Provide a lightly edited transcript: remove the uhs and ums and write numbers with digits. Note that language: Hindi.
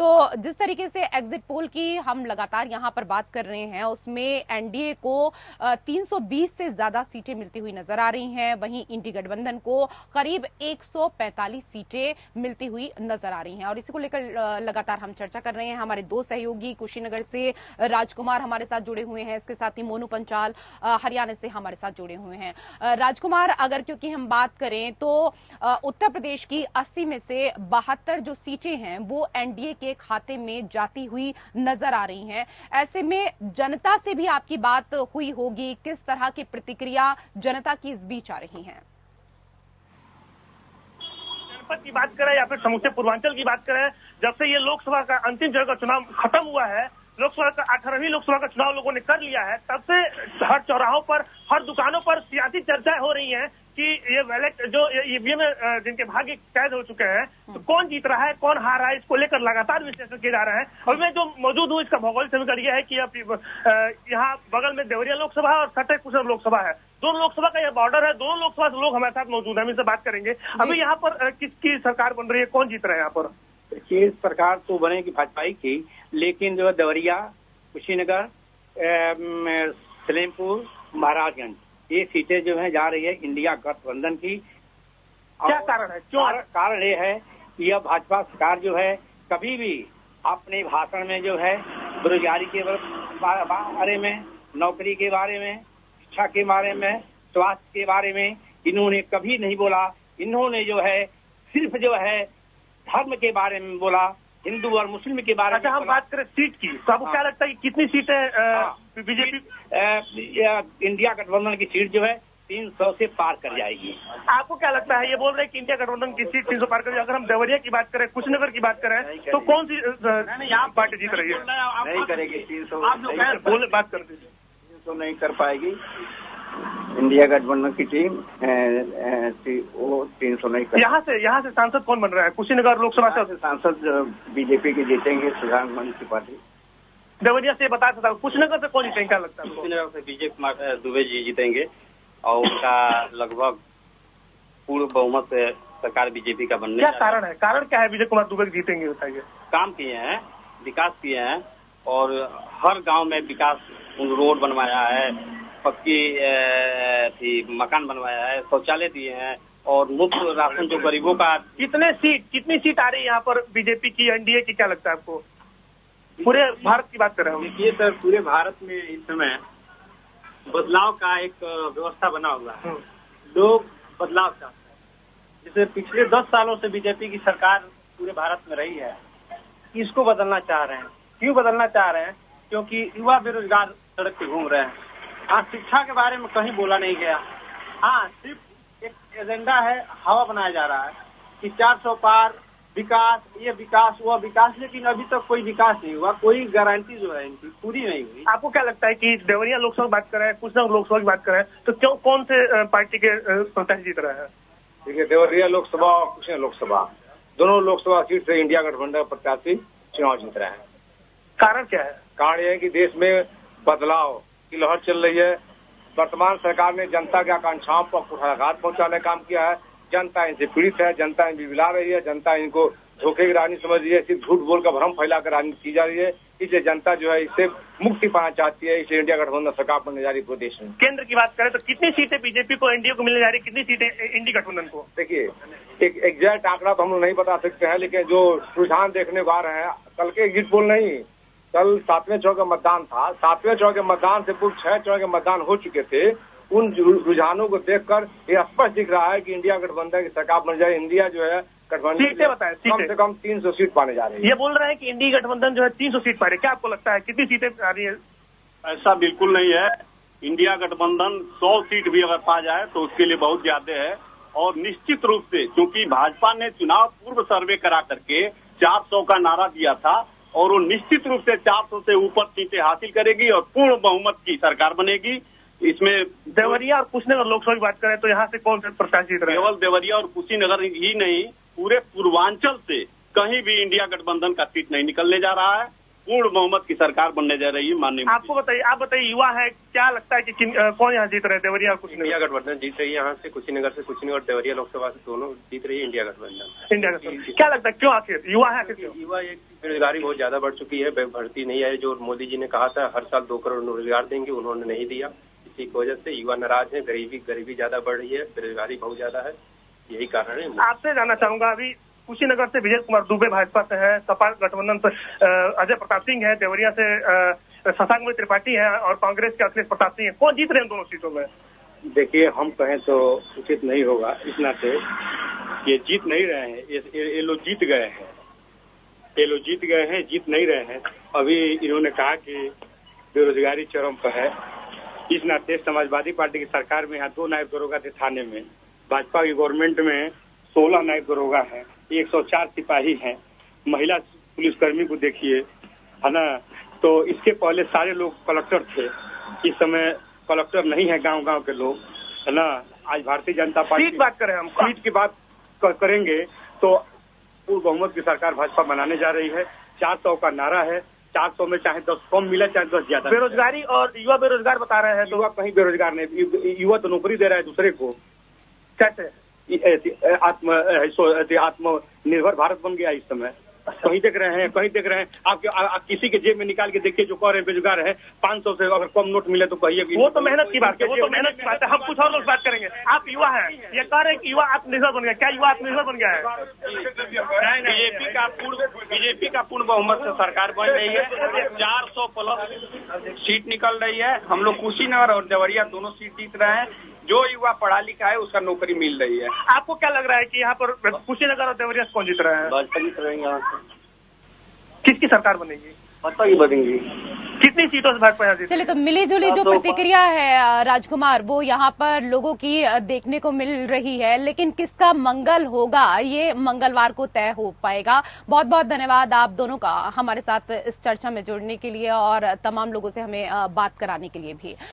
तो जिस तरीके से एग्जिट पोल की हम लगातार यहां पर बात कर रहे हैं, उसमें एनडीए को 320 से ज्यादा सीटें मिलती हुई नजर आ रही हैं, वहीं इंडी गठबंधन को करीब 145 सीटें मिलती हुई नजर आ रही हैं। और इसी को लेकर लगातार हम चर्चा कर रहे हैं। हमारे दो सहयोगी कुशीनगर से राजकुमार हमारे साथ जुड़े हुए हैं, इसके साथ ही मोनू पंचाल हरियाणा से हमारे साथ जुड़े हुए हैं। राजकुमार, अगर क्योंकि हम बात करें तो उत्तर प्रदेश की 80 में से 72 जो सीटें हैं वो एनडीए के खाते में जाती हुई नजर आ रही हैं। ऐसे में जनता से भी आपकी बात हुई होगी, किस तरह की प्रतिक्रिया जनता की इस बीच आ रही है? जनपद की बात करें या फिर समूचे पूर्वांचल की बात करें, जब से ये लोकसभा का अंतिम चरण का चुनाव खत्म हुआ है, लोकसभा का 18वीं लोकसभा का चुनाव लोगों ने कर लिया है, तब से हर चौराहों पर, हर दुकानों पर सियासी चर्चाएं हो रही हैं कि ये बैलेट जो ईवीएम में जिनके भाग्य कैद हो चुके हैं, तो कौन जीत रहा है, कौन हार रहा है, इसको लेकर लगातार विश्लेषण किए जा रहे हैं। और मैं जो मौजूद हूँ, इसका भौगोलिक समीकरण यह है कि यहाँ बगल में देवरिया लोकसभा और सटे कुशल लोकसभा है। दोनों लोकसभा का यह बॉर्डर है, दोनों लोकसभा से लोग हमारे साथ मौजूद है, हम इनसे बात करेंगे। अभी यहाँ पर किसकी सरकार बन रही है, कौन जीत रहा है यहाँ पर? देखिए, सरकार तो बनेगी भाजपा की, लेकिन जो देवरिया, कुशीनगर, सलेमपुर, महाराजगंज, ये सीटें जो है जा रही है इंडिया गठबंधन की। क्या कारण है, क्यों? कारण ये है कि यह भाजपा सरकार जो है कभी भी अपने भाषण में जो है बेरोजगारी के बारे में, नौकरी के बारे में, शिक्षा के बारे में, स्वास्थ्य के बारे में इन्होंने कभी नहीं बोला। इन्होंने जो है सिर्फ जो है धर्म के बारे में बोला, हिंदू और मुस्लिम के बारे में। अच्छा, हम बात करें सीट की, तो आपको क्या लगता है कि कितनी सीटें बीजेपी इंडिया गठबंधन की सीट जो है 300 से पार कर जाएगी? आपको क्या लगता है? ये बोल रहे हैं कि इंडिया गठबंधन की सीट 300 पार कर जाएगी। अगर हम देवरिया की बात करें, कुशीनगर की बात करें, तो कौन सी पार्टी जीत रही है? नहीं करेगी 300, बोले बात कर दीजिए। 300 नहीं कर पाएगी इंडिया गठबंधन की टीम, वो 300 नहीं कर। यहाँ से सांसद कौन बन रहा है? कुशीनगर लोकसभा से सांसद बीजेपी के जीतेंगे, सुधांशु की पार्टी। देवरिया से बता सकता हूँ, कुशीनगर से कौन जीतेंगे, क्या लगता है? कुशीनगर से विजय कुमार दुबे जी जीतेंगे और उनका लगभग पूर्ण बहुमत से सरकार बीजेपी का बनने। क्या कारण है? कारण क्या है विजय कुमार दुबे जीतेंगे, बताइए। काम किए हैं, विकास किए हैं और हर गांव में विकास, रोड बनवाया है, पक्की मकान बनवाया है, शौचालय दिए हैं और मुफ्त राशन जो गरीबों का। कितनी सीट आ रही है यहाँ पर बीजेपी की, एनडीए की, क्या लगता है आपको? पूरे भारत की बात कर रहे हैं। देखिए सर, पूरे भारत में इस समय बदलाव का एक व्यवस्था बना हुआ है, लोग बदलाव चाहते हैं। जैसे पिछले 10 सालों से बीजेपी की सरकार पूरे भारत में रही है, इसको बदलना चाह रहे हैं। क्यों बदलना चाह रहे हैं? क्योंकि युवा बेरोजगार सड़क पे घूम रहे हैं। हाँ, शिक्षा के बारे में कहीं बोला नहीं गया। हाँ, सिर्फ एक एजेंडा है, हवा बनाया जा रहा है कि 400 पार, विकास, ये विकास, वह विकास, लेकिन अभी तक कोई विकास नहीं हुआ। कोई गारंटी जो है इनकी पूरी नहीं हुई। आपको क्या लगता है कि देवरिया लोकसभा की बात करें, कुशीनगर लोकसभा की बात करें, तो क्यों, कौन से पार्टी के प्रत्याशी जीत रहे हैं? देखिए, देवरिया लोकसभा और कुशीनगर लोकसभा, दोनों लोकसभा सीट से इंडिया गठबंधन प्रत्याशी चुनाव जीत रहे हैं। कारण क्या है? कारण यह है कि देश में बदलाव की लहर चल रही है। वर्तमान सरकार ने जनता की आकांक्षाओं पर कुठाराघात पहुंचाने का काम किया है। जनता इनसे पीड़ित है, जनता इनको बिला रही है, जनता इनको धोखे की राजनीति समझ रही है, सिर्फ झूठ बोलकर भ्रम फैलाकर राजनीति की जा रही है। इसलिए जनता जो है इससे मुक्ति पाना चाहती है, इसलिए इंडिया गठबंधन सरकार बनने जा रही है पूरे देश में। केंद्र की बात करें तो कितनी सीटें बीजेपी को, एनडीए को मिलने जा रही है, कितनी सीटें इंडी गठबंधन को? देखिए, एक एग्जैक्ट आंकड़ा तो हम लोग नहीं बता सकते हैं, लेकिन जो रुझान देखने को आ रहे हैं, कल के एग्जिट पोल नहीं, कल 7वें चरण का मतदान था। 7वें चरण के मतदान से पूर्व 6 चरण के मतदान हो चुके थे। उन रुझानों को देखकर ये स्पष्ट दिख रहा है कि इंडिया गठबंधन की सरकार बन जाए। इंडिया जो है गठबंधन सीटें बताएं, कम से कम 300 सीट पाने जा रही है। ये बोल रहे हैं कि इंडिया गठबंधन जो है 300 सीट पा रही है, क्या आपको लगता है कितनी सीटें आ रही है? ऐसा बिल्कुल नहीं है। इंडिया गठबंधन 100 सीट भी अगर पा जाए तो उसके लिए बहुत ज्यादा है। और निश्चित रूप से, क्योंकि भाजपा ने चुनाव पूर्व सर्वे करा करके 400 का नारा दिया था और वो निश्चित रूप से 400 से ऊपर सीटें हासिल करेगी और पूर्ण बहुमत की सरकार बनेगी। इसमें देवरिया और कुशीनगर लोकसभा की बात करें तो यहाँ से कौन से प्रत्याशी जीत रहे हैं? केवल देवरिया और कुशीनगर ही नहीं, पूरे पूर्वांचल से कहीं भी इंडिया गठबंधन का सीट नहीं निकलने जा रहा है। पूर्ण बहुमत की सरकार बनने जा रही है माननीय आपको बताइए, आप बताइए, युवा है, क्या लगता है कि कौन यहाँ जीत रहे हैं, देवरिया और कुशीनगर? इंडिया गठबंधन जीत रही है यहाँ से, कुशीनगर से कुशीनगर और देवरिया लोकसभा से दोनों जीत रही है इंडिया गठबंधन। इंडिया गठबंधन। क्या लगता है क्यों आखिर युवा है? आखिर क्यों? युवा एक बेरोजगारी बहुत ज्यादा बढ़ चुकी है, भर्ती नहीं आई। जो मोदी जी ने कहा था हर साल 2 करोड़ रोजगार देंगे, उन्होंने नहीं दिया। इसी की वजह से युवा नाराज है, गरीबी ज्यादा बढ़ रही है, बेरोजगारी बहुत ज्यादा है, यही कारण है। आपसे जानना चाहूंगा, अभी कुशीनगर से विजय कुमार दुबे भाजपा से है, सपा गठबंधन से अजय प्रताप सिंह है, देवरिया से शशांक त्रिपाठी है और कांग्रेस के अखिलेश प्रताप सिंह है। कौन जीत रहे हैं दोनों सीटों में? देखिए, हम कहें तो उचित नहीं होगा इस नाते, ये जीत नहीं रहे हैं, ये लोग जीत गए हैं, ये लोग जीत गए हैं, जीत नहीं रहे हैं। अभी इन्होंने कहा कि बेरोजगारी चरम पर है। इस नाते समाजवादी पार्टी की सरकार में यहाँ 2 नायब दरोगा थे थाने में, भाजपा की गवर्नमेंट में 16 नायब दरोगा हैं, 104 सिपाही हैं, महिला पुलिसकर्मी को देखिए, है ना। तो इसके पहले सारे लोग कलेक्टर थे, इस समय कलेक्टर नहीं है, गांव-गांव के लोग, है ना। आज भारतीय जनता पार्टी सीट बात करें, हम सीट की बात करेंगे तो पूर्ण बहुमत की सरकार भाजपा बनाने जा रही है। 400 का नारा है, 400 में चाहे 10 कम मिले चाहे 10 ज्यादा। बेरोजगारी और युवा बेरोजगार बता रहे हैं, तो युवा कहीं बेरोजगार नहीं, युवा तो नौकरी दे रहा है दूसरे को। कैसे? आत्मनिर्भर भारत बन गया इस समय। कहीं देख रहे हैं, आप किसी के जेब में निकाल के देखिए, जो कह रहे हैं बेरोजगार है, 500 से अगर कम नोट मिले तो कहिए। वो तो मेहनत की बात है, वो तो मेहनत की बात है। हम कुछ और लोग बात करेंगे। आप युवा हैं, ये कह रहे हैं कि युवा आत्मनिर्भर बन गया, क्या युवा आत्मनिर्भर बन गया है? बीजेपी का पूर्ण बहुमत से सरकार बन रही है, 400 प्लस सीट निकल रही है। हम लोग कुशीनगर और देवरिया दोनों सीट जीत रहे हैं। जो युवा पढ़ा लिखा है उसका नौकरी मिल रही है। आपको क्या लग रहा है कि यहाँ पर कुशीनगर और देवरिया कौन जीत रहे हैं? भाजपा जीत रहे हैं यहाँ से। किसकी सरकार बनेगी? भाजपा की बनेगी। कितनी सीटों से भाजपा यहाँ जीतेगी? चलिए, तो मिली जुली जो प्रतिक्रिया है राजकुमार, वो यहाँ पर लोगों की देखने को मिल रही है, लेकिन किसका मंगल होगा ये मंगलवार को तय हो पाएगा। बहुत बहुत धन्यवाद आप दोनों का हमारे साथ इस चर्चा में जुड़ने के लिए और तमाम लोगों से हमें बात कराने के लिए भी।